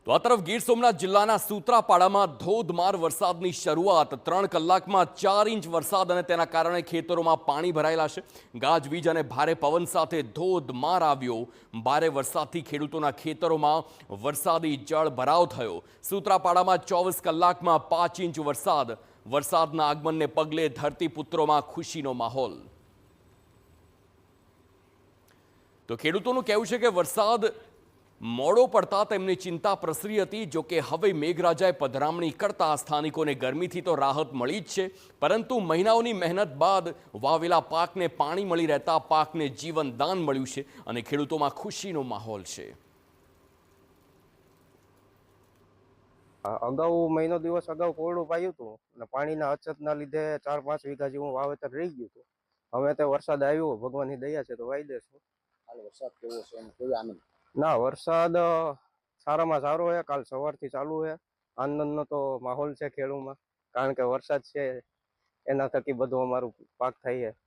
તો આ તરફ ગીર સોમનાથ જિલ્લાના સૂત્રાપાડામાં ધોધમાર વરસાદની શરૂઆત 3 કલાકમાં 4 ઇંચ વરસાદ અને તેના કારણે ખેતરોમાં પાણી ભરાયેલા છે। ગાજવીજ અને ભારે પવન સાથે ધોધમાર આવ્યો। ભારે વરસાદથી ખેડૂતોના ખેતરોમાં વરસાદી જળ ભરાવ થયો। સૂત્રાપાડામાં 24 કલાકમાં 5 ઇંચ વરસાદના આગમનને પગલે ધરતીપુત્રોમાં ખુશીનો માહોલ। તો ખેડૂતોનું કહેવું છે કે વરસાદ મોડો પડતા તેમની ચિંતા પ્રસરી હતી। જો કે હવે મેઘરાજાએ પધરામણી કરતા સ્થાનિકોને ગરમીથી તો રાહત મળી જ છે, પરંતુ મહિનાઓની મહેનત બાદ વાવેલા પાકને પાણી મળી રહેતા પાકને જીવનદાન મળ્યું છે અને ખેડૂતોમાં ખુશીનો માહોલ છે। અગાઉ મહિનો દિવસ અગાઉ કોરડું પાયું હતું અને પાણીના અછતના લીધે 4-5 વીઘા જેવું વાવેતર રહી ગયું હતું। હવે તો વરસાદ આવ્યો, ભગવાનની દયા છે તો વાવી દેશું। હાલ વરસાદ કેવો છે અને કેવો આનંદ? ના, વરસાદ સારામાં સારો છે, કાલ સવારથી ચાલુ છે। આનંદનો તો માહોલ છે ખેડૂમાં, કારણ કે વરસાદ છે એના થકી બધું અમારું પાક થાય છે।